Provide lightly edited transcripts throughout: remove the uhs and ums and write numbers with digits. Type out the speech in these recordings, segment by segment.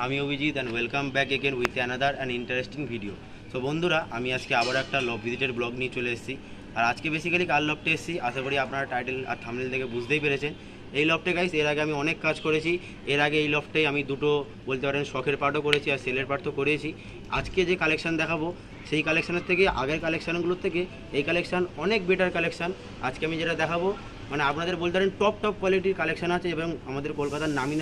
আমি Abhijit and welcome back again with another and interesting video. So বন্ধুরা, আমি আজকে আবার একটা লব ভিজিটের ব্লগ নিয়ে চলে এসেছি। আর আজকে বেসিক্যালি কার লবটে এসেছি আশা করি আপনারা টাইটেল আর থাম্বনেল থেকে বুঝতেই পেরেছেন। এই লবটে গাইস এর আগে আমি অনেক কাজ করেছি। এর আগে এই লবটেই আমি দুটো বলতে পারেন শখের পার্টও করেছি আর সেলের পার্ট তো করেছি। আজকে যে কালেকশান দেখাবো সেই কালেকশানের থেকে আগের কালেকশানগুলোর থেকে এই কালেকশান অনেক বেটার কালেকশান। আজকে আমি যেটা দেখাবো মানে আপনাদের বলতে পারেন টপ কোয়ালিটির কালেকশান আছে এবং আমাদের কলকাতার নামি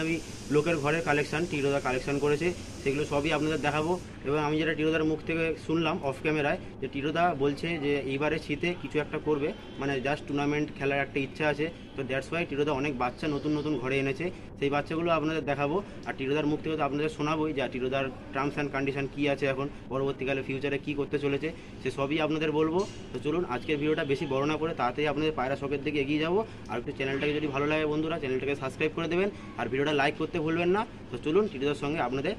লোকের ঘরের কালেকশান টিরোদা কালেকশান করেছে, সেগুলো সবই আপনাদের দেখাবো। এবং আমি যেটা টিরোদার মুখ থেকে শুনলাম অফ ক্যামেরায় যে টিরোদা বলছে যে এইবারে শীতে কিছু একটা করবে, মানে জাস্ট টুর্নামেন্ট খেলার একটা ইচ্ছা আছে। তো দ্যাটস ওয়াই টিরোদা অনেক বাচ্চা নতুন ঘরে এনেছে, সেই বাচ্চাগুলো আপনাদের দেখাবো। আর টিরোদার মুখ থেকে তো আপনাদের শোনাবোই যে টিরোদার টার্মস অ্যান্ড কন্ডিশন কী আছে, এখন পরবর্তীকালে ফিউচারে কী করতে চলেছে সে সবই আপনাদের বলবো। তো চলুন আজকের ভিডিওটা বেশি বড় না করে তাড়াতাড়ি আপনাদের পায়রা শখের দিকে এগিয়ে যাবো। আর একটু চ্যানেলটাকে যদি ভালো লাগে বন্ধুরা চ্যানেলটাকে সাবস্ক্রাইব করে দেবেন আর ভিডিওটা লাইক করতে ভুলবেন না। তো চলুন টিরোদার সঙ্গে আপনাদের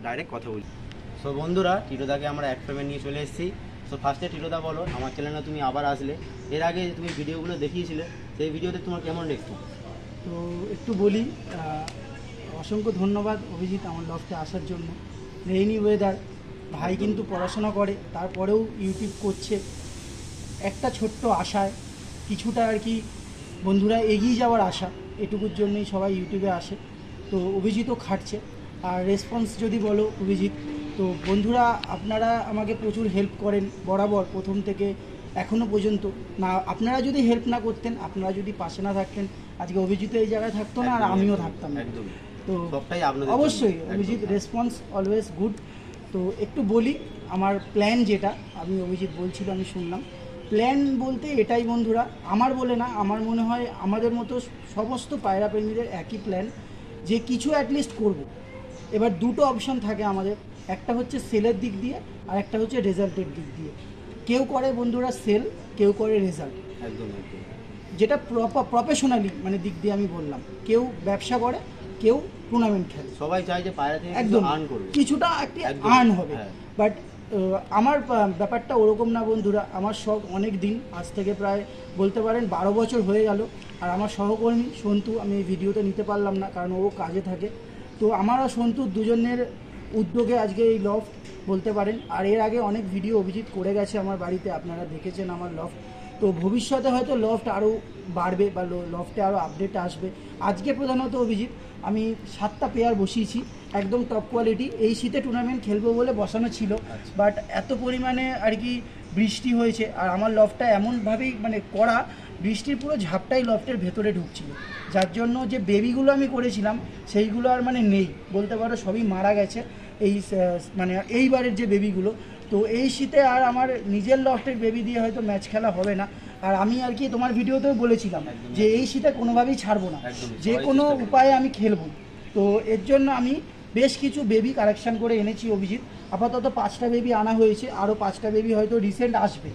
ডাইরেক্ট কথা বলি। সো বন্ধুরা, টিরোদাকে আমরা এক ফ্রেমে নিয়ে চলে এসেছি। সো ফার্স্টে টিরোদা বলো, আমার চ্যানেলে তুমি আবার আসলে, এর আগে তুমি ভিডিওগুলো দেখিয়েছিলে সেই ভিডিওতে তোমার কেমন রেসপন্স? তো একটু বলি, অসংখ্য ধন্যবাদ অভিজিৎ আমার লফটে আসার জন্য। রেইনি ওয়েদার, ভাই কিন্তু পড়াশোনা করে তারপরেও ইউটিউব করছে একটা ছোট্ট আশায়, কিছুটা আর কি বন্ধুরা এগিয়ে যাওয়ার আশা, এটুকুর জন্যই সবাই ইউটিউবে আসে। তো অভিজিৎও খাটছে। আর রেসপন্স যদি বলো অভিজিৎ, তো বন্ধুরা আপনারা আমাকে প্রচুর হেল্প করেন বরাবর, প্রথম থেকে এখনও পর্যন্ত। না আপনারা যদি হেল্প না করতেন, আপনারা যদি পাশে না থাকতেন, আজকে অভিজিৎ এই জায়গায় থাকতো না আর আমিও থাকতাম না। তো অবশ্যই অভিজিৎ রেসপন্স অলওয়েজ গুড। তো একটু বলি আমার প্ল্যান, যেটা আমি অভিজিৎ বলছিল আমি শুনলাম। প্ল্যান বলতে এটাই বন্ধুরা, আমার বলে না, আমার মনে হয় আমাদের মতো সমস্ত পায়রা প্রেমীদের একই প্ল্যান যে কিছু অ্যাটলিস্ট করব। এবার দুটো অপশান থাকে আমাদের, একটা হচ্ছে সেলের দিক দিয়ে আর একটা হচ্ছে রেজাল্টের দিক দিয়ে। কেউ করে বন্ধুরা সেল, কেউ করে রেজাল্ট, যেটা প্রফেশনালি মানে দিক দিয়ে আমি বললাম। কেউ ব্যবসা করে, কেউ টুর্নামেন্ট খেলে, সবাই চায় যে পায়রা থেকে একদম কিছুটা একটা আর্ন হবে। বাট আমার ব্যাপারটা ওরকম না বন্ধুরা। আমার শখ অনেক দিন, আজ থেকে প্রায় বলতে পারেন 12 বছর হয়ে গেল। আর আমার সহকর্মী সন্তু, আমি এই ভিডিওতে নিতে পারলাম না কারণ ও কাজে থাকে। তো আমার আর সন্তু দুজনের উদ্যোগে আজকে এই লফট বলতে পারেন। আর এর আগে অনেক ভিডিও অভিজিৎ করে গেছে আমার বাড়িতে, আপনারা দেখেছেন আমার লফট। তো ভবিষ্যতে হয়তো লফট আরও বাড়বে বা লফটে আরও আপডেট আসবে। আজকে প্রধানত অভিজিৎ আমি 7টা পেয়ার বসিয়েছি, একদম টপ কোয়ালিটি। এই শীতে টুর্নামেন্ট খেলবো বলে বসানো ছিল, বাট এত পরিমাণে আর কি বৃষ্টি হয়েছে আর আমার লফটটা এমনভাবেই মানে করা, বৃষ্টির পুরো ঝাপটাই লফটের ভেতরে ঢুকছিল, যার জন্য যে বেবিগুলো আমি করেছিলাম সেইগুলো আর মানে নেই বলতে পারো, সবই মারা গেছে এই মানে এইবারের যে বেবিগুলো। তো এই শীতে আর আমার নিজের লফটের বেবি দিয়ে হয়তো ম্যাচ খেলা হবে না। আর আমি আর কি তোমার ভিডিওতেও বলেছিলাম যে এই শীতে কোনোভাবেই ছাড়বো না, যে কোনো উপায়ে আমি খেলবো। তো এর জন্য আমি বেশ কিছু বেবি কালেকশান করে এনেছি অভিজিৎ। আপাতত 5টা বেবি আনা হয়েছে, আরও 5টা বেবি হয়তো রিসেন্ট আসবে।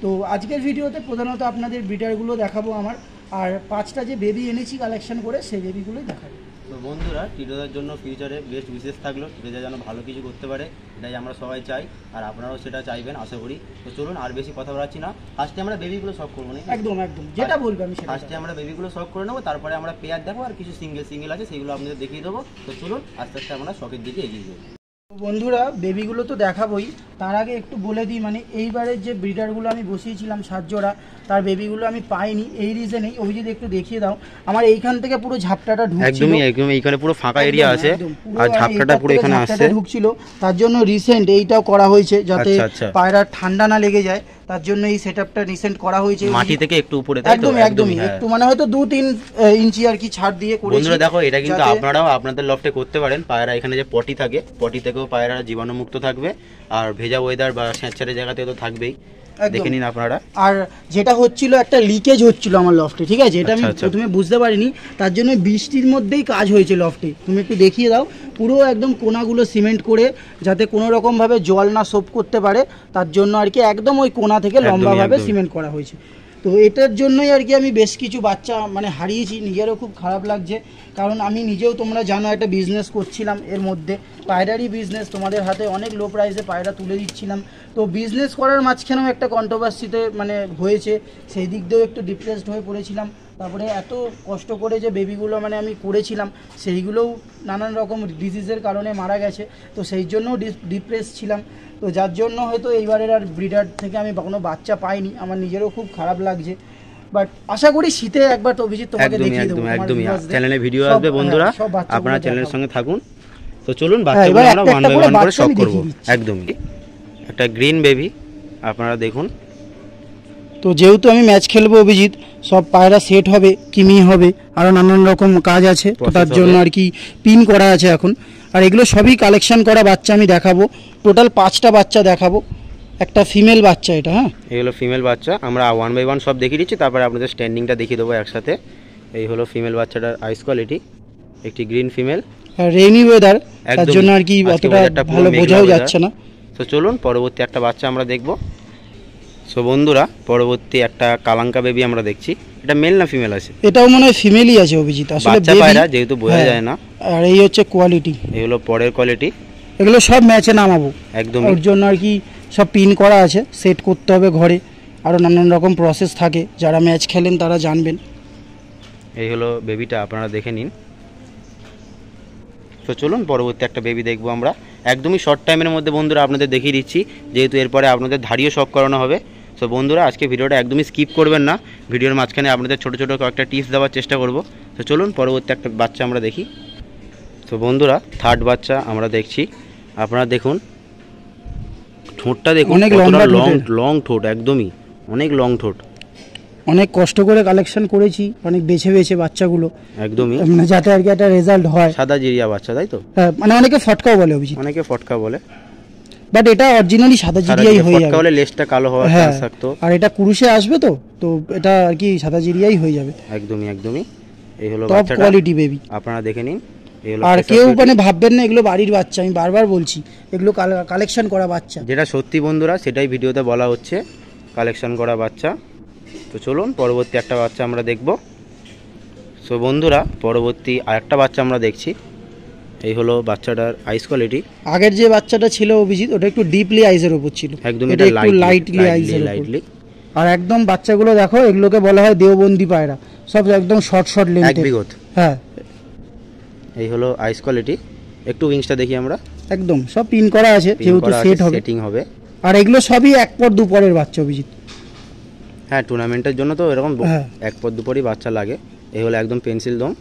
তো আজকের ভিডিওতে প্রধানত আপনাদের ব্রিডারগুলো দেখাবো আমার, আর 5টা যে বেবি এনেছি কালেকশান করে সেই বেবিগুলোই দেখাবো। তো বন্ধুরা, টিরোদার জন্য ফিউচারে বেস্ট বিশেষ থাকলো, টিরোদা যেন ভালো কিছু করতে পারে, এটাই আমরা সবাই চাই আর আপনারাও সেটা চাইবেন আশা করি। তো চলুন আর বেশি কথা বলাচ্ছি না, ফার্স্টে আমরা বেবিগুলো সব করবো না। একদম যেটা বলবো আমি ফার্স্টে আমরা বেবিগুলো সব করে নেবো, তারপরে আমরা পেয়ার দেখবো আর কিছু সিঙ্গেল আছে সেগুলো আপনাদের দেখিয়ে দেবো। তো চলুন আস্তে আস্তে আমরা শখের দিকে এগিয়ে যাবো। বন্ধুরা বেবিগুলো তো দেখাবোই, তার আগে একটু বলে দিই মানে এইবারের যে ব্রিডারগুলো আমি বসিয়েছিলাম 7 জোড়া, তার বেবিগুলো আমি পাইনি এই রিজনেই। অভিজিৎ একটু দেখিয়ে দাও, আমার এইখান থেকে পুরো ঝাপটাটা ঢুকছিল, একদম এইখানে পুরো ফাঁকা এরিয়া আছে আর ঝাপটাটা পুরো এখানে আসছে ঢুকছিল, তার জন্য রিসেন্ট এইটাও করা হয়েছে যাতে পায়রা ঠান্ডা না লেগে যায়, তার জন্য এই সেটআপটা রিসেন্ট করা হয়েছে মাটি থেকে একটু উপরে, একদমই একটু মানে হয়তো 2-3 ইঞ্চি আর কি ছাড় দিয়ে করেছি। বন্ধুরা দেখো, এটা কিন্তু আপনারাও আপনাদের লফটে করতে পারেন। পায়রা এখানে যে পটি থাকে, পটি থেকেও পায়রা জীবাণুমুক্ত থাকবে আর ভেজা ওয়েদার বা স্যাঁতস্যাঁতে জায়গাতে তো থাকবেই, দেখে নিন আপনারা। আর যেটা হচ্ছিল একটা লিকেজ হচ্ছিল আমার লফটে, ঠিক আছে, এটা আমি প্রথমে বুঝতে পারিনি, তার জন্য বৃষ্টির মধ্যেই কাজ হয়েছে লফটে। তুমি একটু দেখিয়ে দাও, পুরো একদম কোনাগুলো সিমেন্ট করে যাতে কোনো রকমভাবে জল না সোপ করতে পারে, তার জন্য আর কি একদম ওই কোনা থেকে লম্বাভাবে সিমেন্ট করা হয়েছে। তো এটার জন্যই আর কি আমি বেশ কিছু বাচ্চা মানে হারিয়েছি, নিজেরও খুব খারাপ লাগছে, কারণ আমি নিজেও তোমরা জানো একটা বিজনেস করছিলাম, এর মধ্যে পায়রারই বিজনেস, তোমাদের হাতে অনেক লো প্রাইসে পায়রা তুলে দিচ্ছিলাম। তো বিজনেস করার মাঝখানেও একটা কন্ট্রোভার্সিতে মানে হয়েছে, সেই দিক দিয়েও একটু ডিপ্রেসড হয়ে পড়েছিলাম। তারপরে এত কষ্ট করে যে বেবিগুলো মানে আমি করেছিলাম সেইগুলোও নানান রকম ডিজিজের কারণে মারা গেছে, তো সেই জন্যও ডিপ্রেস ছিলাম। তো যার জন্য হয়তো এইবারের আর ব্রিডার থেকে আমি কোনো বাচ্চা পাইনি, আমার নিজেরও খুব খারাপ লাগছে। বাট আশা করি শীতে একবার তো অভিজিৎ তোমাকে দেখিয়ে দেবো, একদমই চ্যানেলে ভিডিও আসবে বন্ধুরা, আপনারা চ্যানেলের সঙ্গে থাকুন। তো চলুন এবার বাচ্চাগুলো আমরা একটা ওয়ান বাই করে ওয়ান করে বাচ্চা শখ আমি করব। দেখিয়ে দিচ্ছি। একদমই একটা গ্রিন বেবি আপনারা দেখুন। তো যেহেতু আমি ম্যাচ খেলবো অভিজিৎ, সব পায়রা সেট হবে, কিমি হবে, আরও নানান রকম কাজ আছে, তো তার জন্য আর কি পিন করা আছে এখন। আর এগুলো সবই কালেকশন করা বাচ্চা আমি দেখাবো, টোটাল 5টা বাচ্চা দেখাবো, একটা ফিমেল বাচ্চা এটা। হ্যাঁ, এই হলো ফিমেল বাচ্চা, আমরা ওয়ান বাই ওয়ান সব দেখিয়ে দিচ্ছি, তারপরে আপনাদের স্ট্যান্ডিংটা দেখিয়ে দেবো একসাথে। এই হলো ফিমেল বাচ্চাটার আইস কোয়ালিটি, একটি গ্রিন ফিমেল, রেইনি ওয়েদার, তার জন্য আর কি অতটা ভালো বোঝাও যাচ্ছে না। তো চলুন পরবর্তী একটা বাচ্চা আমরা দেখব। সো বন্ধুরা, পরবর্তী একটা কালাঙ্কা বেবি আমরা দেখছি, এটা মেল না ফিমেল আছে? এটাও মনে হয় ফিমেলই আছে অভিজিৎ, আসলে বাচ্চা পায়রা যেহেতু বোঝা যায় না। আর এই হচ্ছে কোয়ালিটি, এই হলো পরের কোয়ালিটি। এগুলো সব ম্যাচে নামাবো একদম, ওর জন্য আর কি সব পিন করা আছে, সেট করতে হবে ঘরে, আরও নানান রকম প্রসেস থাকে, যারা ম্যাচ খেলেন তারা জানবেন। এই হলো বেবিটা, আপনারা দেখে নিন। তো চলুন পরবর্তী একটা বেবি দেখবো আমরা, একদমই শর্ট টাইমের মধ্যে বন্ধুরা আপনাদের দেখিয়ে দিচ্ছি, যেহেতু এরপরে আপনাদের ধাড়িও শখ করানো হবে। সো বন্ধুরা, আজকে ভিডিওটা একদমই স্কিপ করবেন না, ভিডিওর মাঝখানে আপনাদের ছোটো ছোটো কয়েকটা টিপস দেওয়ার চেষ্টা করব। তো চলুন পরবর্তী একটা বাচ্চা আমরা দেখি। তো বন্ধুরা, থার্ড বাচ্চা আমরা দেখছি, আপনারা দেখুন ঠোঁটটা দেখুন, অনেক লং ঠোঁট, একদমই অনেক লং ঠোঁট। অনেক কষ্ট করে কালেকশন করেছি, অনেক বেছে বেছে বাচ্চাগুলো, একদমই মানে যাতে আর কি একটা রেজাল্ট হয়। সাদা জিরিয়া বাচ্চা, তাই তো? হ্যাঁ, মানে অনেকে ফটকাও বলে অভিজিৎ, অনেকে ফটকা বলে, বাট এটা অরিজিনালি সাদা জিরিয়াই হয়ে যাবে। ফটকা বলে লেজটা কালো হওয়ার হ্যাঁ, চান্স থাকতো। আর এটা কুরুশে আসবে, তো এটা আর কি সাদা জিরিয়াই হয়ে যাবে। একদমই। এই হলো টপ কোয়ালিটি বেবি, আপনারা দেখে নিন। আর কেউ মানে ভাববেন না এগুলো বাড়ির বাচ্চা, আমি বারবার বলছি এগুলো কালেকশন করা বাচ্চা। যেটা সত্যি বন্ধুরা, সেটাই ভিডিওতে বলা হচ্ছে, কালেকশন করা বাচ্চা। তো চলুন পরবর্তী একটা বাচ্চা আমরা দেখব। সো বন্ধুরা, পরবর্তী আরেকটা বাচ্চা আমরা দেখছি, এই হলো বাচ্চাটার আইস কোয়ালিটি। আগের যে বাচ্চাটা ছিল অভিজিৎ, ওটা একটু ডিপলি আইজের উপর ছিল, একদম এটা একটু লাইটলি আইজের লাইটলি। আর একদম বাচ্চাগুলো দেখো, এগুলোকে বলা হয় দেওবন্দি পায়রা, সব একদম শর্ট লেন্থ, এক বিগত। হ্যাঁ, এই হলো আইস কোয়ালিটি। একটু উইংসটা দেখি আমরা, একদম সব পিন করা আছে, যেহেতু সেট হবে, সেটিং হবে। আর এগুলো সবই 1 পর 2 পরের বাচ্চা অভিজিৎ। হ্যাঁ, টুর্নামেন্টের জন্য তো এরকম 1 পর 2 পরই বাচ্চা লাগে। এই হলো একদম পেন্সিল দম,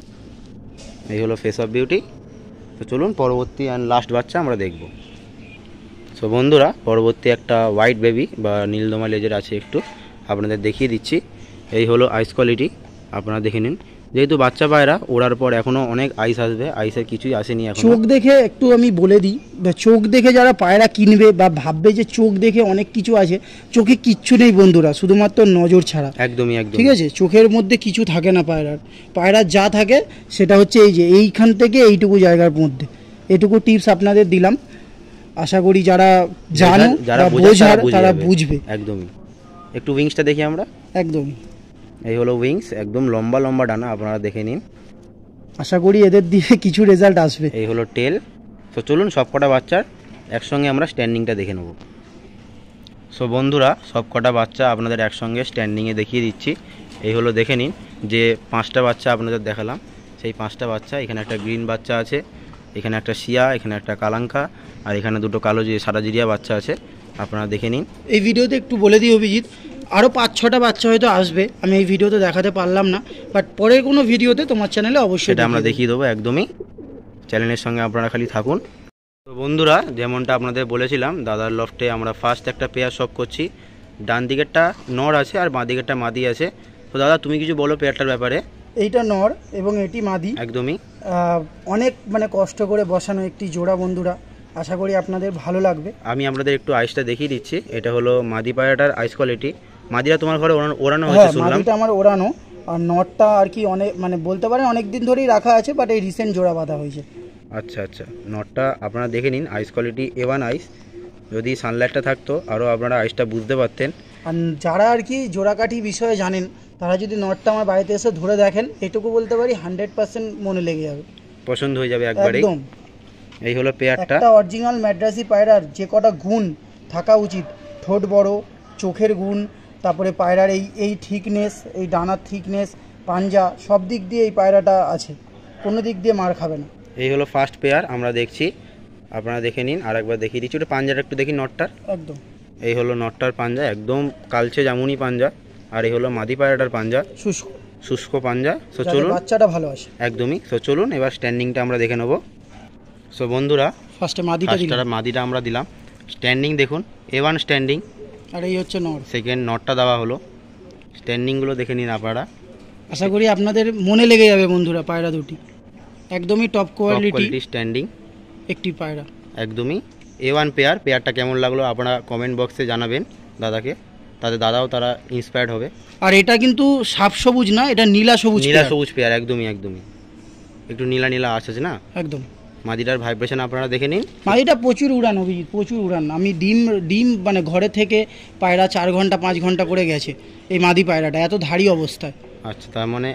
এই হলো ফেস অফ বিউটি। তো চলুন পরবর্তী অ্যান্ড লাস্ট বাচ্চা আমরা দেখব। সো বন্ধুরা, পরবর্তী একটা হোয়াইট বেবি বা নীলদমা লেজের আছে, একটু আপনাদের দেখিয়ে দিচ্ছি। এই হলো আইস কোয়ালিটি, আপনারা দেখে নিন। যেহেতু বাচ্চা পায়রা ওড়ার পর এখনও অনেক আইস আসবে, আইসের কিছুই আসেনি এখন। চোখ দেখে একটু আমি বলে দিই, চোখ দেখে যারা পায়রা কিনবে বা ভাববে যে চোখ দেখে অনেক কিছু আছে, চোখে কিচ্ছু নেই বন্ধুরা, শুধুমাত্র নজর ছাড়া। একদমই, ঠিক আছে, চোখের মধ্যে কিছু থাকে না পায়রার যা থাকে সেটা হচ্ছে এই যে এইখান থেকে এইটুকু জায়গার মধ্যে, এটুকু টিপস আপনাদের দিলাম। আশা করি যারা জানো, যারা বোঝার, তারা বুঝবে। একদমই। একটু উইংসটা দেখি আমরা, একদমই। এই হলো উইংস, একদম লম্বা লম্বা ডানা, আপনারা দেখে নিন। আশা করি এদের দিয়ে কিছু রেজাল্ট আসবে। এই হলো টেল। তো চলুন সবকটা বাচ্চার একসঙ্গে আমরা স্ট্যান্ডিংটা দেখে নেব। সো বন্ধুরা, সবকটা বাচ্চা আপনাদের একসঙ্গে স্ট্যান্ডিংয়ে দেখিয়ে দিচ্ছি। এই হলো দেখে নিন, যে 5টা বাচ্চা আপনাদের দেখালাম, সেই 5টা বাচ্চা। এখানে একটা গ্রিন বাচ্চা আছে, এখানে একটা শিয়া, এখানে একটা কালাঙ্কা, আর এখানে দুটো কালো যে সাদা জিরিয়া বাচ্চা আছে, আপনারা দেখে নিন। এই ভিডিওতে একটু বলে দিই অভিজিৎ, আরও 5-6টা বাচ্চা হয়তো আসবে, আমি এই ভিডিওতে দেখাতে পারলাম না, বাট পরের কোনো ভিডিওতে তোমার চ্যানেলে অবশ্যই এটা আমরা দেখিয়ে দেবো। একদমই, চ্যানেলের সঙ্গে আপনারা খালি থাকুন। তো বন্ধুরা, যেমনটা আপনাদের বলেছিলাম, দাদার লফটে আমরা ফার্স্ট একটা পেয়ার শখ করছি। ডান দিকেরটা নর আছে আর বাঁ দিকেরটা মাদি আছে। তো দাদা, তুমি কিছু বলো পেয়ারটার ব্যাপারে। এইটা নর এবং এটি মাদি। একদমই অনেক মানে কষ্ট করে বসানো একটি জোড়া বন্ধুরা, আশা করি আপনাদের ভালো লাগবে। আমি আপনাদের একটু আইসটা দেখিয়ে দিচ্ছি। এটা হলো মাদি পায়রাটার আইস কোয়ালিটি। মাদিরা তোমার ঘরে ওড়ানো হয়েছে শুনলাম? মাদিটা আমার ওড়ানো, আর নটটা আর কি অনেক মানে বলতে পারেন অনেক দিন ধরেই রাখা আছে, বাট এই রিসেন্ট জোড়া বাঁধা হয়েছে। আচ্ছা, নটটা আপনারা দেখে নিন, আইস কোয়ালিটি A1 আইস। যদি সানলাইটটা থাকতো আরও আপনারা আইসটা বুঝতে পারতেন। আর যারা আর কি জোড়াকাঠি বিষয়ে জানেন, তারা যদি নটটা আমার বাড়িতে এসে ধরে দেখেন, এটুকু বলতে পারি 100% মনে লেগে যাবে, পছন্দ হয়ে যাবে একবারে। একদম। এই হলো পেয়ারটা। একটা অরিজিনাল ম্যাড্রাসি পায়রার যে কটা গুণ থাকা উচিত, ঠোঁট বড়, চোখের গুণ, তারপরে পায়রার এই থিকনেস, এই ডানার থিকনেস, পাঞ্জা সব দিক দিয়ে এই পায়রাটা আছে, কোনো দিক দিয়ে মার খাবে না। এই হলো ফার্স্ট পেয়ার আমরা দেখছি, আপনারা দেখে নিন। আর একবার দেখিয়ে দিচ্ছি, ওটা পাঞ্জাটা একটু দেখি নটটার। একদম এই হলো নটটার পাঞ্জা, একদম কালচে জামুনি পাঞ্জা। আর এই হলো মাদি পায়রাটার পাঞ্জা, শুষ্ক শুষ্ক পাঞ্জা। সো যাতে চলুন, বাচ্চাটা ভালো আসে। একদমই। সো চলুন এবার স্ট্যান্ডিংটা আমরা দেখে নেব। সো বন্ধুরা, ফার্স্টে মাদিটা দিলাম, ফার্স্টটা মাদিটা আমরা দিলাম। স্ট্যান্ডিং দেখুন, A1 স্ট্যান্ডিং। আর এই হচ্ছে নর। সেকেন্ড নটটা দেওয়া হলো, স্ট্যান্ডিংগুলো দেখে নিন আপনারা। আশা করি আপনাদের মনে লেগে যাবে বন্ধুরা, পায়রা দুটি একদমই টপ কোয়ালিটি স্ট্যান্ডিং একটি পায়রা। একদমই A1 পেয়ারটা কেমন লাগলো আপনারা কমেন্ট বক্সে জানাবেন দাদাকে, তাদের দাদাও তারা ইন্সপায়ার্ড হবে। আর এটা কিন্তু সাপ সবুজ না, এটা নীলা সবুজ নীলা পেয়ার। সবুজ পেয়ার, একদমই একদমই, একটু নীলা নীলা আছে না একদম। মাদিটার ভাইব্রেশন আপনারা দেখে নিন। মাদিটা প্রচুর উড়ান অভিজিৎ, প্রচুর উড়ান। আমি ডিম মানে ঘরে থেকে পায়রা 4 ঘন্টা 5 ঘন্টা করে গেছে এই মাদি পায়রাটা, এত ধারী অবস্থায়। আচ্ছা, তার মানে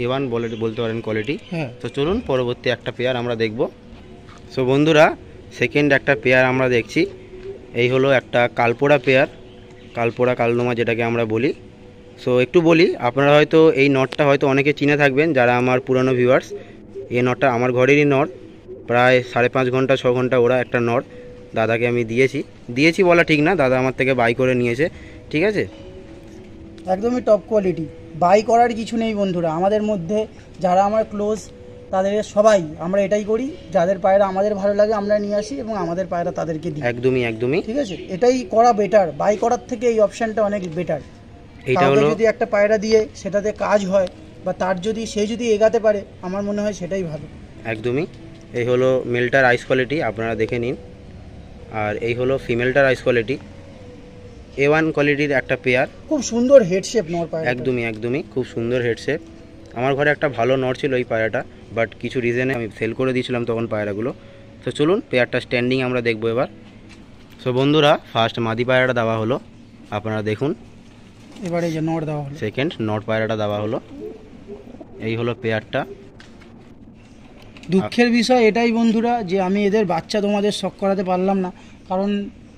A1 বলতে পারেন কোয়ালিটি। হ্যাঁ, তো চলুন পরবর্তী একটা পেয়ার আমরা দেখব। সো বন্ধুরা, সেকেন্ড একটা পেয়ার আমরা দেখছি। এই হলো একটা কালপোড়া পেয়ার, কালপোড়া কালনোমা যেটাকে আমরা বলি। সো একটু বলি, আপনারা হয়তো এই নটটা হয়তো অনেকে চিনে থাকবেন যারা আমার পুরানো ভিউয়ার্স। এই নটটা আমার ঘরেরই নট, প্রায় 5.5 ঘন্টা 6 ঘন্টা ওরা একটা নট দাদাকে আমি দিয়েছি বলা ঠিক না, দাদা আমার থেকে বাই করে নিয়েছে, ঠিক আছে। একদমই টপ কোয়ালিটি, বাই করার কিছু নেই বন্ধুরা। আমাদের মধ্যে যারা আমার ক্লোজ তাদের সবাই আমরা এটাই করি, যাদের পায়রা আমাদের ভালো লাগে আমরা নিয়ে আসি এবং আমাদের পায়রা তাদেরকে দিই। একদমই ঠিক আছে, এটাই করা বেটার, বাই করার থেকে এই অপশনটা অনেক বেটার। এইটা হলো যদি একটা পায়রা দিয়ে সেটাতে কাজ হয় বা তার সে যদি এগাতে পারে, আমার মনে হয় সেটাই ভালো। একদমই। এই হলো মেলটার আইস কোয়ালিটি, আপনারা দেখে নিন। আর এই হলো ফিমেলটার আইস কোয়ালিটি, A1 কোয়ালিটির একটা পেয়ার। খুব সুন্দর হেড শেপ নর পায়রা। একদমই খুব সুন্দর হেডশেপ। আমার ঘরে একটা ভালো নর ছিল এই পায়রাটা, বাট কিছু রিজনে আমি সেল করে দিয়েছিলাম তখন পায়রাগুলো। তো চলুন পেয়ারটা স্ট্যান্ডিং আমরা দেখবো এবার। সো বন্ধুরা, ফার্স্ট মাদি পায়রাটা দেওয়া হলো, আপনারা দেখুন। এবারে যে নর দেওয়া হলো, সেকেন্ড নট পায়রাটা দেওয়া হলো। এই হলো পেয়ারটা। দুঃখের বিষয় এটাই বন্ধুরা যে আমি এদের বাচ্চা তোমাদের শখ করাতে পারলাম না, কারণ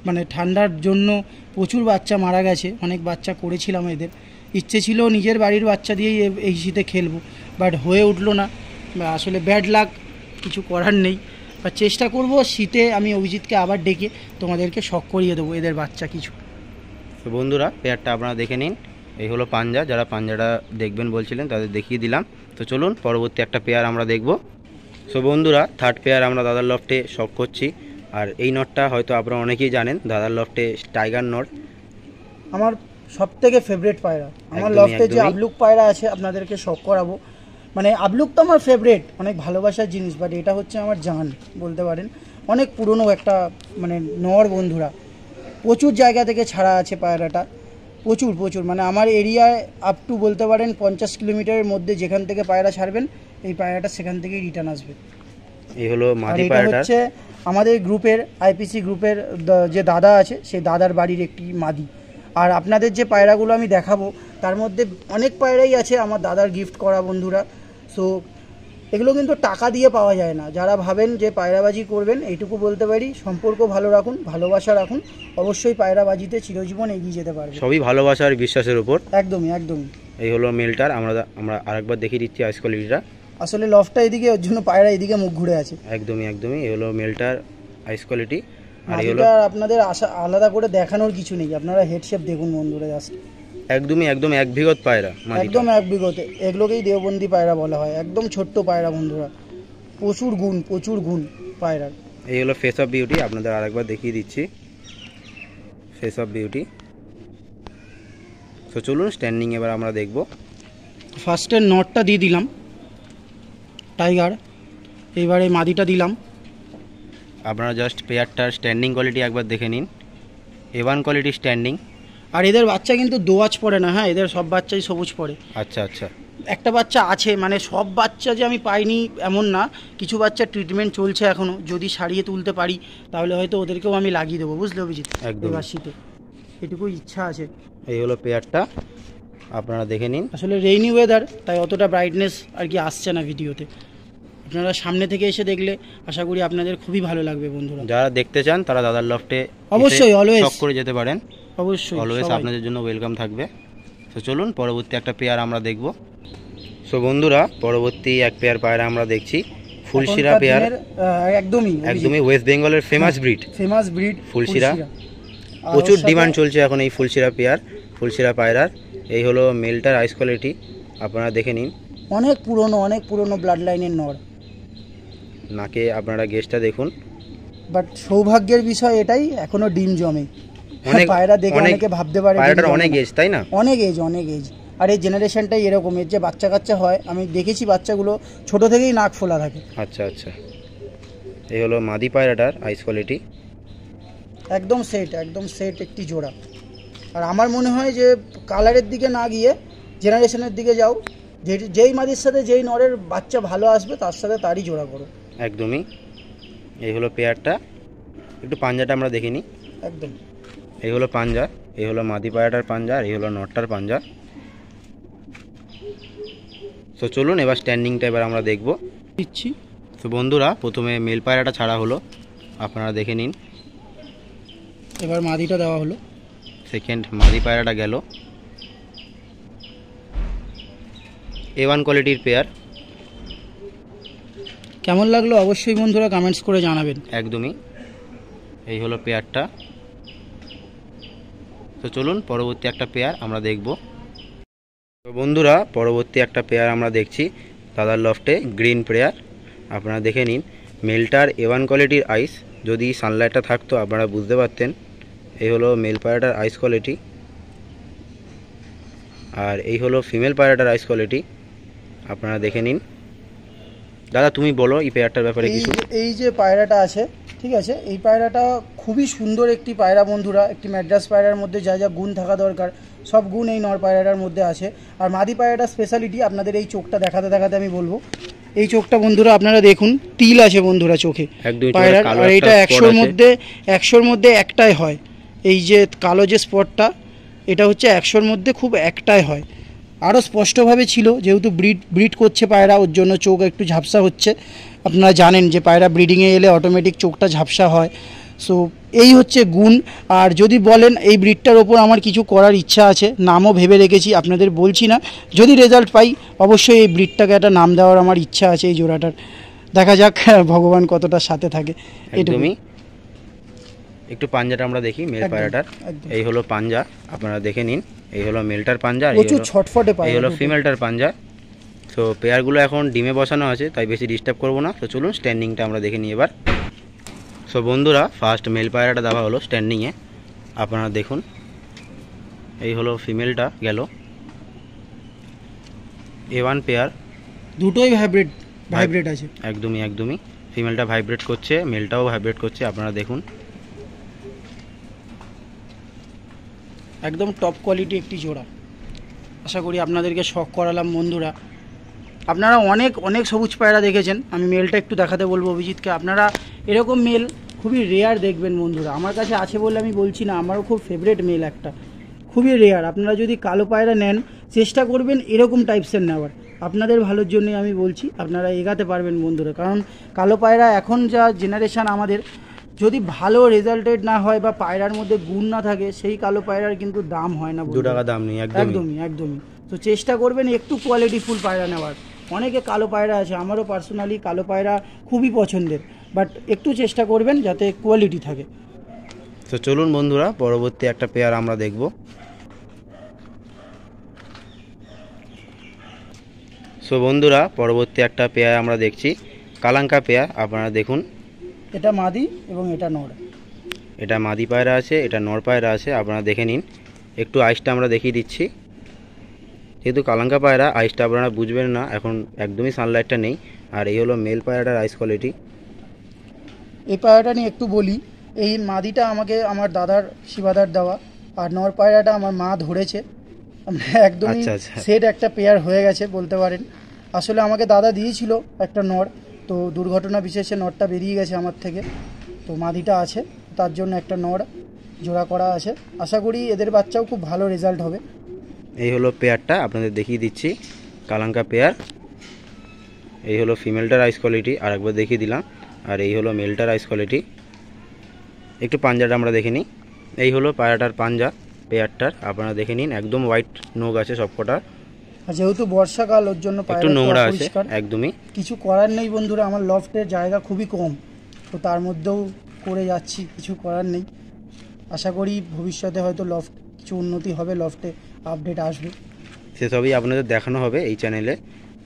মানে ঠান্ডার জন্য প্রচুর বাচ্চা মারা গেছে। অনেক বাচ্চা করেছিলাম এদের, ইচ্ছে ছিল নিজের বাড়ির বাচ্চা দিয়েই এই শীতে খেলবো, বাট হয়ে উঠলো না। আসলে ব্যাড লাক, কিছু করার নেই। বা চেষ্টা করব শীতে আমি অভিজিৎকে আবার ডেকে তোমাদেরকে শখ করিয়ে দেবো এদের বাচ্চা কিছু। তো বন্ধুরা, পেয়ারটা আপনারা দেখে নিন। এই হলো পাঞ্জা, যারা পাঞ্জাটা দেখবেন বলছিলেন তাদের দেখিয়ে দিলাম। তো চলুন পরবর্তী একটা পেয়ার আমরা দেখব। সো বন্ধুরা, থার্ড পেয়ার আমরা দাদার লফটে শখ করছি। আর এই নটটা হয়তো আপনারা অনেকেই জানেন, দাদার লফটে টাইগার নট আমার সব থেকে ফেভারিট পায়রা। আমার লফটে যে আবলুক পায়রা আছে আপনাদেরকে শখ করাবো। মানে আবলুক তো আমার ফেভারিট, অনেক ভালোবাসার জিনিস, বাট এটা হচ্ছে আমার জান বলতে পারেন। অনেক পুরনো একটা মানে নর বন্ধুরা, প্রচুর জায়গা থেকে ছাড়া আছে পায়রাটা, প্রচুর মানে আমার এরিয়ায় আপ টু বলতে পারেন 50 কিলোমিটারের মধ্যে যেখান থেকে পায়রা ছাড়বেন এই পায়রাটা সেখান থেকেই রিটার্ন আসবে। এই হলো মাদি এটা পায়রাটা, হচ্ছে আমাদের গ্রুপের আইপিসি গ্রুপের যে দাদা আছে সেই দাদার বাড়ির একটি মাদি। আর আপনাদের যে পায়রাগুলো আমি দেখাবো তার মধ্যে অনেক পায়রাই আছে আমার দাদার গিফট করা বন্ধুরা। সো এগুলো কিন্তু টাকা দিয়ে পাওয়া যায় না। যারা ভাবেন যে পায়রাবাজি করবেন, এইটুকু বলতে পারি সম্পর্ক ভালো রাখুন, ভালোবাসা রাখুন, অবশ্যই পায়রাবাজিতে চিরজীবন এগিয়ে যেতে পারবে। সবই ভালোবাসা আর বিশ্বাসের উপর। একদমই। এই হলো মেলটার, আমরা আরেকবার দেখিয়ে দিচ্ছি আইস কোয়ালিটিটা। আসলে লফটা এদিকে, ওর জন্য পায়রা এদিকে মুখ ঘুরে আছে। একদমই। এই হলো মেলটার আইস কোয়ালিটি। আর এই হলো মাদিটা আপনাদের আলাদা করে দেখানোর কিছু নেই, আপনারা হেডশেপ দেখুন বন্ধুরা জাস্ট। একদম এক বিঘত পায়রা, একদম এক বিঘতে, এগুলোকেই দেওবন্দি পায়রা বলা হয়। একদম ছোট্ট পায়রা বন্ধুরা, প্রচুর গুণ পায়রার। এই হলো ফেস অফ বিউটি, আপনাদের আরেকবার দেখিয়ে দিচ্ছি ফেস অফ বিউটি। তো চলুন স্ট্যান্ডিং এবার আমরা দেখব। ফার্স্টের নটটা দিয়ে দিলাম টাইগার, এইবারে মাদিটা দিলাম। আপনারা জাস্ট পেয়ারটার স্ট্যান্ডিং কোয়ালিটি একবার দেখে নিন, A1 কোয়ালিটি স্ট্যান্ডিং। আর এদের বাচ্চা কিন্তু দোয়াজ পড়ে না, হ্যাঁ এদের সব বাচ্চাই সবুজ পড়ে। আচ্ছা। একটা বাচ্চা আছে, মানে সব বাচ্চা যে আমি পাইনি এমন না, কিছু বাচ্চা ট্রিটমেন্ট চলছে এখনও, যদি সারিয়ে তুলতে পারি তাহলে হয়তো ওদেরকেও আমি লাগিয়ে দেবো, বুঝলে অভিজিৎ? এবার শীতে এটুকু ইচ্ছা আছে। এই হলো পেয়ারটা, আপনারা দেখে নিন। আসলে রেইনি ওয়েদার, তাই অতটা ব্রাইটনেস আর কি আসছে না ভিডিওতে। আপনারা সামনে থেকে এসে দেখলে আশা করি আপনাদের খুবই ভালো লাগবে বন্ধুরা। যারা দেখতে চান তারা দাদার লফটে অবশ্যই অলওয়েজ শখ করে যেতে পারেন, অবশ্যই অলওয়েজ আপনাদের জন্য ওয়েলকাম থাকবে। তো চলুন পরবর্তী একটা পেয়ার আমরা দেখব। সো বন্ধুরা, পরবর্তী এক পেয়ার পায়রা আমরা দেখছি ফুলশিরা এখনকার পেয়ার। দিনের, একদমই একদমই ওয়েস্ট বেঙ্গলের ফেমাস ব্রিড ফেমাস ব্রিড ফুলশিরা। আর প্রচুর ওর সাথে ডিমান্ড চলছে এখন এই ফুলশিরা পেয়ার, ফুলশিরা পায়রার। এই হলো মেলটার আইস কোয়ালিটি, আপনারা দেখে নিন। অনেক পুরনো ব্লাড লাইনের নর। নাকে আপনারা গেজটা দেখুন। বাট সৌভাগ্যের বিষয় এটাই, এখনো ডিম জমে। অনেক পায়রা দেখে অনেকে ভাবতে পারে পায়রাটার অনেক এজ, তাই না? অনেক এজ। আর এই জেনারেশনটাই এরকম, এর যে বাচ্চা কাচ্চা হয়, আমি দেখেছি বাচ্চাগুলো ছোট থেকেই নাক ফোলা থাকে। আচ্ছা আচ্ছা, এই হলো মাদি পায়রাটার আইস কোয়ালিটি। একদম সেট একটি জোড়া। আর আমার মনে হয় যে কালারের দিকে না গিয়ে জেনারেশনের দিকে যাও, যেই মাদির সাথে যেই নরের বাচ্চা ভালো আসবে তার সাথে তারই জোড়া করো। একদমই। এই হলো পেয়ারটা, একটু পাঞ্জাটা আমরা দেখে নিই। একদম এই হলো পাঞ্জা, এই হলো মাদি পায়রাটার পাঞ্জা, আর এই হলো নটটার পাঞ্জা। তো চলুন এবার স্ট্যান্ডিংটা এবার আমরা দেখব দিচ্ছি। তো বন্ধুরা, প্রথমে মেল পায়রাটা ছাড়া হলো, আপনারা দেখে নিন। এবার মাদিটা দেওয়া হলো। সেকেন্ড মাদি পায়রাটা গেল। A1 কোয়ালিটির পেয়ার। কেমন লাগলো অবশ্যই বন্ধুরা কমেন্টস করে জানাবেন। একদমই। এই হলো পেয়ারটা। তো চলুন পরবর্তী একটা পেয়ার আমরা দেখব। তো বন্ধুরা, পরবর্তী একটা পেয়ার আমরা দেখছি দাদার লফটে, গ্রিন পেয়ার। আপনারা দেখে নিন। মেলটার A1 কোয়ালিটির আইস, যদি সানলাইটটা থাকতো আপনারা বুঝতে পারতেন। এই হলো মেল পায়রাটার আইস কোয়ালিটি, আর এই হলো ফিমেল পায়রাটার আইস কোয়ালিটি, আপনারা দেখে নিন। দাদা তুমি বলো এই পেয়ারটার ব্যাপারে কিছু। এই যে পায়রাটা আছে, ঠিক আছে, এই পায়রাটা খুবই সুন্দর একটি পায়রা বন্ধুরা। একটি ম্যাড্রাস পায়রার মধ্যে যা যা গুণ থাকা দরকার সব গুণ এই নর পায়রাটার মধ্যে আছে। আর মাদি পায়রাটার স্পেশালিটি আপনাদের এই চোখটা দেখাতে আমি বলবো, এই চোখটা বন্ধুরা আপনারা দেখুন, তিল আছে বন্ধুরা চোখে পায়রার। আর এটা 100-র মধ্যে একটাই হয়। এই যে কালো যে স্পটটা, এটা হচ্ছে 100-র মধ্যে খুব একটাই হয়। আরও স্পষ্টভাবে ছিল, যেহেতু ব্রিড করছে পায়রা, ওর জন্য চোখ একটু ঝাপসা হচ্ছে। আপনারা জানেন যে পায়রা ব্রিডিংয়ে এলে অটোমেটিক চোখটা ঝাপসা হয়। সো এই হচ্ছে গুণ। আর যদি বলেন এই ব্রিডটার ওপর আমার কিছু করার ইচ্ছা আছে, নামও ভেবে রেখেছি, আপনাদের বলছি না, যদি রেজাল্ট পাই অবশ্যই এই ব্রিডটাকে একটা নাম দেওয়ার আমার ইচ্ছা আছে এই জোড়াটার। দেখা যাক ভগবান কতটা সাথে থাকে। একদমই। একটু পাঞ্জাটা আমরা দেখি মেল পায়রাটার। এই হলো পাঞ্জা, আপনারা দেখে নিন। এই হলো মেলটার পাঞ্জা, আর এই হলো ফিমেলটার পাঞ্জা। তো পেয়ারগুলো এখন ডিমে বসানো আছে, তাই বেশি ডিস্টার্ব করবো না। তো চলুন স্ট্যান্ডিংটা আমরা দেখে নিই এবার। সো বন্ধুরা, ফার্স্ট মেল পায়রাটা দেওয়া হলো স্ট্যান্ডিংয়ে, আপনারা দেখুন। এই হলো ফিমেলটা গেল। A1 পেয়ার, দুটোই ভাইব্রেট আছে। একদমই। ফিমেলটা ভাইব্রেট করছে, মেলটাও ভাইব্রেট করছে, আপনারা দেখুন। একদম টপ কোয়ালিটি একটি জোড়া। আশা করি আপনাদেরকে শখ করালাম বন্ধুরা। আপনারা অনেক সবুজ পায়রা দেখেছেন, আমি মেলটা একটু দেখাতে বলবো অভিজিৎকে। আপনারা এরকম মেল খুবই রেয়ার দেখবেন বন্ধুরা। আমার কাছে আছে বলে আমি বলছি না, আমারও খুব ফেভারিট মেল একটা, খুবই রেয়ার। আপনারা যদি কালো পায়রা নেন, চেষ্টা করবেন এরকম টাইপসের নেওয়ার। আপনাদের ভালোর জন্যই আমি বলছি, আপনারা এগাতে পারবেন বন্ধুরা। কারণ কালো পায়রা এখন যা জেনারেশান আমাদের, যদি ভালো রেজাল্টেড না হয় বা পায়রার মধ্যে গুণ না থাকে, সেই কালো পায়রার কিন্তু দাম হয় না, 2 টাকা দাম নেই। একদমই। তো চেষ্টা করবেন একটু কোয়ালিটিফুল পায়রা নেওয়ার। অনেকে কালো পায়রা আছে, আমারও পার্সোনালি কালো পায়রা খুবই পছন্দের, বাট একটু চেষ্টা করবেন যাতে কোয়ালিটি থাকে। তো চলুন বন্ধুরা, পরবর্তী একটা পেয়ার আমরা দেখব। সো বন্ধুরা, পরবর্তী একটা পেয়ার আমরা দেখছি, কালাঙ্কা পেয়ার। আপনারা দেখুন, এটা মাদি এবং এটা নর। এটা মাদি পায়রা আছে, এটা নর পায়রা আছে, আপনারা দেখে নিন। একটু আইসটা আমরা দেখিয়ে দিচ্ছি। যেহেতু কালাঙ্কা পায়রা, আইসটা আপনারা বুঝবেন না, এখন একদমই সানলাইটটা নেই। আর এই হলো মেল পায়রাটার আইস কোয়ালিটি। এই পায়রাটা নিয়ে একটু বলি। এই মাদিটা আমাকে আমার দাদার শিবাদার দেওয়া, আর নর পায়রাটা আমার মা ধরেছে। একদমই সেট একটা পেয়ার হয়ে গেছে বলতে পারেন। আসলে আমাকে দাদা দিয়েছিল একটা নর, তো দুর্ঘটনা বিশেষে নরটা বেরিয়ে গেছে আমার থেকে, তো মাদিটা আছে, তার জন্য একটা নর জোড়া করা আছে। আশা করি এদের বাচ্চাও খুব ভালো রেজাল্ট হবে। এই হলো পেয়ারটা, আপনাদের দেখিয়ে দিচ্ছি, কালাঙ্কা পেয়ার। এই হলো ফিমেলটার আইস কোয়ালিটি, আর একবার দেখিয়ে দিলাম। আর এই হলো মেলটার আইস কোয়ালিটি। একটু পাঞ্জাটা আমরা দেখে নিই। এই হলো পায়রাটার পাঞ্জা পেয়ারটার, আপনারা দেখে নিন। একদম হোয়াইট নোগ আছে সবকটা। আর যেহেতু বর্ষাকাল ওর জন্য একটু পায়রা নোংরা আছে অপরিষ্কার। একদমই। কিছু করার নেই বন্ধুরা, আমার লফটের জায়গা খুবই কম, তো তার মধ্যেও করে যাচ্ছি, কিছু করার নেই। আশা করি ভবিষ্যতে হয়তো লফট কিছু উন্নতি হবে, লফটে আপডেট আসবে, সেসবই আপনাদের দেখানো হবে এই চ্যানেলে।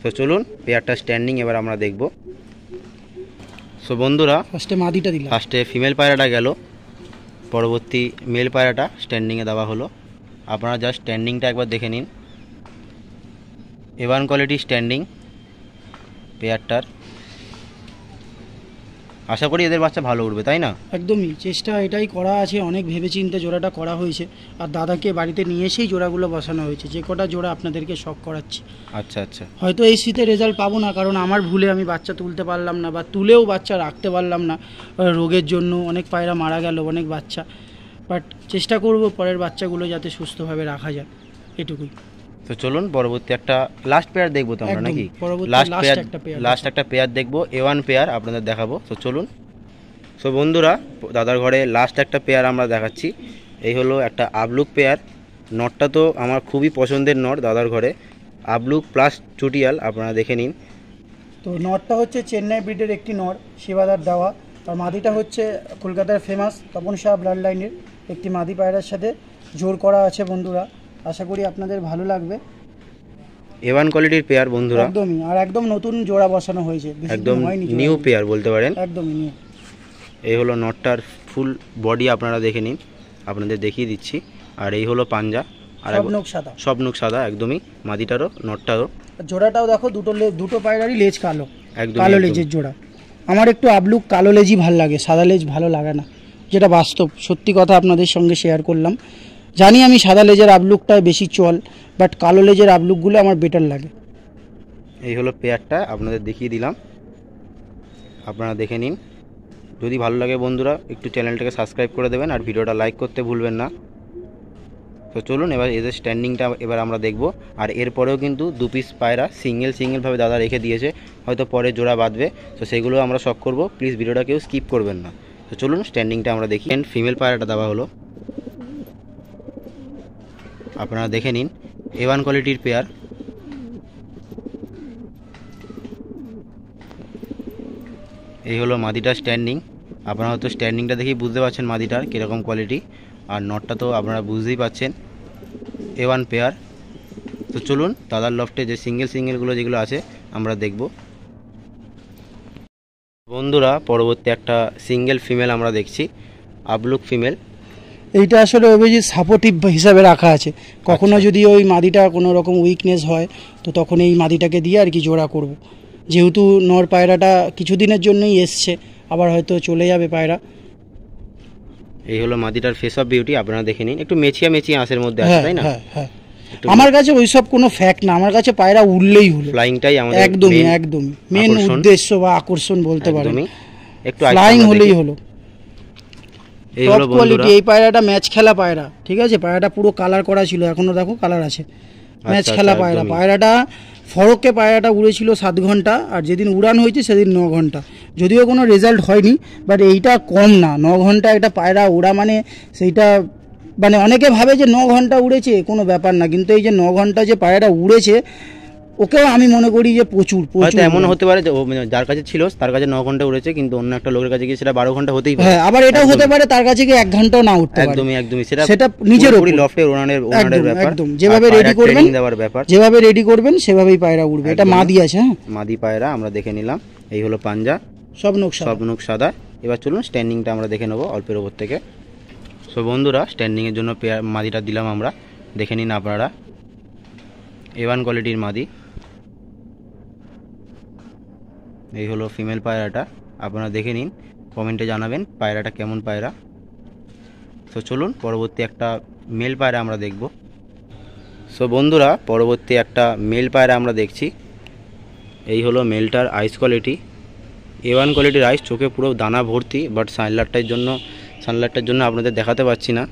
তো চলুন পেয়ারটা স্ট্যান্ডিং এবার আমরা দেখব। সো বন্ধুরা, ফার্স্টে মাদিটা দিলাম। ফার্স্টে ফিমেল পায়রাটা গেল, পরবর্তী মেল পায়রাটা স্ট্যান্ডিংয়ে দেওয়া হলো। আপনারা জাস্ট স্ট্যান্ডিংটা একবার দেখে নিন। A1 quality standing পেয়ারটার। আশা করি এদের বাচ্চা ভালো উঠবে, তাই না? একদমই, চেষ্টা এটাই করা আছে, অনেক ভেবেচিন্তে জোড়াটা করা হয়েছে। আর দাদাকে বাড়িতে নিয়ে এসেই জোড়াগুলো বসানো হয়েছে, যে কটা জোড়া আপনাদেরকে শখ করাচ্ছি। আচ্ছা আচ্ছা। হয়তো এই শীতে রেজাল্ট পাবো না, কারণ আমার ভুলে আমি বাচ্চা তুলতে পারলাম না, বা তুলেও বাচ্চা রাখতে পারলাম না রোগের জন্য। অনেক পায়রা মারা গেল, অনেক বাচ্চা। বাট চেষ্টা করব পরের বাচ্চাগুলো যাতে সুস্থভাবে রাখা যায়, এটুকুই। তো চলুন পরবর্তী একটা লাস্ট পেয়ার দেখবো তো আমরা, একদম, নাকি? পরবর্তী লাস্ট last পেয়ার, একটা pair লাস্ট একটা পেয়ার দেখবো, A1 পেয়ার আপনাদের দেখাবো। তো চলুন। সো বন্ধুরা, দাদার ঘরে লাস্ট একটা পেয়ার আমরা দেখাচ্ছি। এই হলো একটা আবলুক পেয়ার। নটটা তো আমার খুবই পছন্দের নট দাদার ঘরে, আবলুক প্লাস চুটিয়াল, আপনারা দেখে নিন। তো নরটা হচ্ছে চেন্নাই ব্রিডের একটি নর, শিবাদার দেওয়া। আর মাদিটা হচ্ছে কলকাতার ফেমাস তপন শাহ ব্লাড লাইনের একটি মাদি পায়রার সাথে জোর করা আছে বন্ধুরা। আশা করি আপনাদের ভালো লাগবে। A1 কোয়ালিটির পেয়ার বন্ধুরা, একদমই, আর একদম নতুন জোড়া বসানো হয়েছে, বেশি দিন একদম হয়নি জোড়া নিউ বসানো। পেয়ার বলতে পারেন। একদমই নিউ। এই হলো নটটার ফুল বডি, আপনারা দেখে নিন, আপনাদের দেখিয়ে দিচ্ছি। আর এই হলো পাঞ্জা, আর সব নখ সাদা। সব নুক সাদা একদমই, মাদিটারও নটটারও। জোড়াটাও দেখো, দুটো পায়রারই লেজ কালো, একদম কালো লেজের জোড়া। আমার একটু আবলুক কালো লেজই ভালো লাগে, সাদা লেজ ভালো লাগে না, যেটা বাস্তব সত্যি কথা আপনাদের সঙ্গে শেয়ার করলাম। জানি আমি সাদা লেজের আবলুকটাই বেশি চল, বাট কালো লেজের আবলুকগুলো আমার বেটার লাগে। এই হলো পেয়ারটা, আপনাদের দেখিয়ে দিলাম, আপনারা দেখে নিন। যদি ভালো লাগে বন্ধুরা, একটু চ্যানেলটাকে সাবস্ক্রাইব করে দেবেন, আর ভিডিওটা লাইক করতে ভুলবেন না। তো চলুন এবার এদের স্ট্যান্ডিংটা এবার আমরা দেখব। আর এরপরেও কিন্তু 2 পিস পায়রা সিঙ্গেলভাবে দাদা রেখে দিয়েছে, হয়তো পরে জোড়া বাঁধবে, তো সেগুলো আমরা শখ করব। প্লিজ ভিডিওটা কেউ স্কিপ করবেন না। তো চলুন স্ট্যান্ডিংটা আমরা দেখি। ফিমেল পায়রাটা দেওয়া হলো, আপনারা দেখে নিন। A1 কোয়ালিটির পেয়ার। এই হলো মাদিটার স্ট্যান্ডিং। আপনারা হয়তো স্ট্যান্ডিংটা দেখেই বুঝতে পারছেন মাদিটার কীরকম কোয়ালিটি, আর নটটা তো আপনারা বুঝতেই পাচ্ছেন। A1 pair. তো চলুন দাদার লফটে যে সিঙ্গেলগুলো যেগুলো আছে আমরা দেখব। বন্ধুরা, পরবর্তী একটা সিঙ্গেল ফিমেল আমরা দেখছি, আবলুক ফিমেল। এইটা আসলে অভিজিৎ সাপোর্টিভ হিসাবে রাখা আছে, কখনো যদি ওই মাদিটা কোনো রকম উইকনেস হয়, তো তখন এই মাদিটাকে দিয়ে আর কি জোড়া করব। যেহেতু নর পায়রাটা কিছুদিনের জন্যই এসছে, আবার হয়তো চলে যাবে পায়রা। এই হলো মাদিটার ফেস অফ বিউটি, আপনারা দেখে নিন। একটু মেচিয়া আঁশের মধ্যে আছে, তাই না? হ্যাঁ হ্যাঁ। আমার কাছে ওইসব কোনো ফ্যাক্ট না, আমার কাছে পায়রা উড়লেই হলো। ফ্লাইংটাই আমাদের একদমই মেন উদ্দেশ্য বা আকর্ষণ বলতে পারেন। একটু ফ্লাইং হলেই হলো। এই টপ হলো বন্ধুরা, কোয়ালিটি। এই পায়রাটা ম্যাচ খেলা পায়রা, ঠিক আছে? পায়রাটা পুরো কালার করা ছিল, এখনো দেখো কালার আছে। ম্যাচ খেলা পায়রা। পায়রাটা ফরকে পায়রাটা উড়েছিল 7 ঘন্টা, আর যেদিন উড়ান হয়েছে সেদিন 9 ঘন্টা। যদিও কোনো রেজাল্ট হয়নি, বাট এইটা কম না। 9 ঘন্টা একটা পায়রা ওড়া মানে সেইটা, মানে অনেকে ভাবে যে 9 ঘন্টা উড়েছে কোনো ব্যাপার না, কিন্তু এই যে 9 ঘন্টা যে পায়রা উড়েছে, ওকেও আমি মনে করি যে প্রচুর হয়তো এমন হতে পারে যে যার কাছে ছিল তার কাছে 9 ঘন্টা উড়েছে, কিন্তু অন্য একটা লোকের কাছে গিয়ে সেটা 12 ঘন্টা হতেই পারে। হ্যাঁ, আবার এটাও হতে পারে তার কাছে গিয়ে 1 ঘন্টাও না উঠতে পারে। একদমই সেটা নিজের উপর, লফটে ওনারের ব্যাপার। একদম যেভাবে রেডি করবেন, যেভাবে রেডি করবেন সেভাবেই পায়রা উড়বে। এটা মাদি আছে। হ্যাঁ, মাদি পায়রা আমরা দেখে নিলাম। এই হলো পাঞ্জা, সব নখ সাদা। এবার চলুন স্ট্যান্ডিংটা আমরা দেখে নেবো অল্পের ওপর থেকে। সো বন্ধুরা, স্ট্যান্ডিংয়ের জন্য পেয়ার মাদিটা দিলাম আমরা, দেখে নিন আপনারা। A1 কোয়ালিটির মাদি। এই হলো ফিমেল পায়রাটা, আপনারা দেখে নিন, কমেন্টে জানাবেন পায়রাটা কেমন পায়রা। তো চলুন পরবর্তী একটা মেল পায়রা আমরা দেখব। সো বন্ধুরা, পরবর্তী একটা মেল পায়রা আমরা দেখছি। এই হলো মেলটার আইস কোয়ালিটি। A1 কোয়ালিটির আইস, চোখে পুরো দানা ভর্তি, বাট সানলাইটটার জন্য আপনাদের দেখাতে পাচ্ছি না।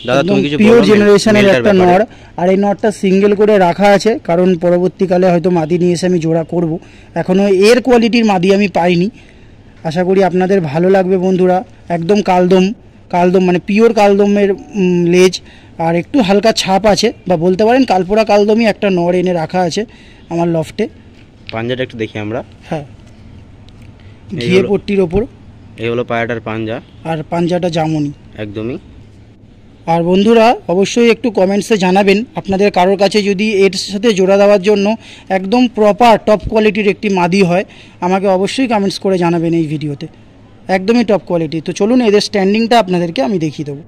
দাদা তুমি কিছু পিওর জেনারেশনের একটা নর, আর এই নরটা সিঙ্গেল করে রাখা আছে, কারণ পরবর্তীকালে হয়তো মাদি নিয়ে এসে আমি জোড়া করব। এখনও এর কোয়ালিটির মাদি আমি পাইনি। আশা করি আপনাদের ভালো লাগবে বন্ধুরা। একদম কালদম মানে পিওর কালদমের লেজ, আর একটু হালকা ছাপ আছে, বা বলতে পারেন কালপোড়া কালদমি একটা নর এনে রাখা আছে আমার লফটে। পাঞ্জাটা একটু দেখি আমরা। হ্যাঁ, ঘিয়ে হলো- পট্টির ওপর, এই হলো পায়রাটার পাঞ্জা, আর পাঞ্জাটা জামুনি। একদমই। আর বন্ধুরা অবশ্যই একটু কমেন্টসে জানাবেন আপনাদের কারোর কাছে যদি এর সাথে জোড়া দেওয়ার জন্য একদম প্রপার টপ কোয়ালিটির একটি মাদি হয়, আমাকে অবশ্যই কমেন্টস করে জানাবেন এই ভিডিওতে। একদমই টপ কোয়ালিটি। তো চলুন এদের স্ট্যান্ডিংটা আপনাদেরকে আমি দেখিয়ে দেবো।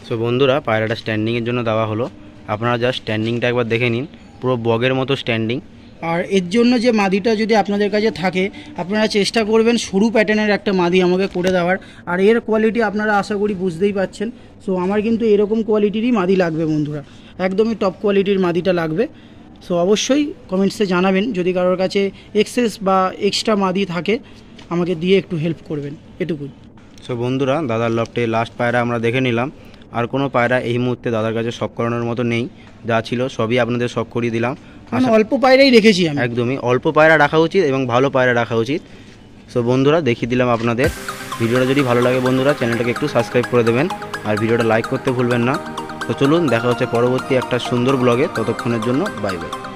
সো বন্ধুরা, পায়রাটা স্ট্যান্ডিংয়ের জন্য দেওয়া হলো, আপনারা জাস্ট স্ট্যান্ডিংটা একবার দেখে নিন, পুরো বগের মতো স্ট্যান্ডিং। আর এর জন্য যে মাদিটা যদি আপনাদের কাছে থাকে, আপনারা চেষ্টা করবেন সরু প্যাটার্নের একটা মাদি আমাকে করে দেওয়ার। আর এর কোয়ালিটি আপনারা আশা করি বুঝতেই পাচ্ছেন। সো আমার কিন্তু এরকম কোয়ালিটিরই মাদি লাগবে বন্ধুরা, একদমই টপ কোয়ালিটির মাদিটা লাগবে। সো অবশ্যই কমেন্টসে জানাবেন, যদি কারোর কাছে এক্সেস বা এক্সট্রা মাদি থাকে আমাকে দিয়ে একটু হেল্প করবেন, এটুকুই। সো বন্ধুরা, দাদার লফটে লাস্ট পায়রা আমরা দেখে নিলাম। আর কোনো পায়রা এই মুহূর্তে দাদার কাছে শখ করানোর মতো নেই, যা ছিল সবই আপনাদের শখ করিয়ে দিলাম। মানে অল্প পায়রাই রেখেছি আমি। একদমই অল্প পায়রা রাখা উচিত এবং ভালো পায়রা রাখা উচিত। সো বন্ধুরা, দেখিয়ে দিলাম আপনাদের। ভিডিওটা যদি ভালো লাগে বন্ধুরা, চ্যানেলটাকে একটু সাবস্ক্রাইব করে দেবেন আর ভিডিওটা লাইক করতে ভুলবেন না। তো চলুন, দেখা হচ্ছে পরবর্তী একটা সুন্দর ব্লগে। ততক্ষণের জন্য বাই বাই।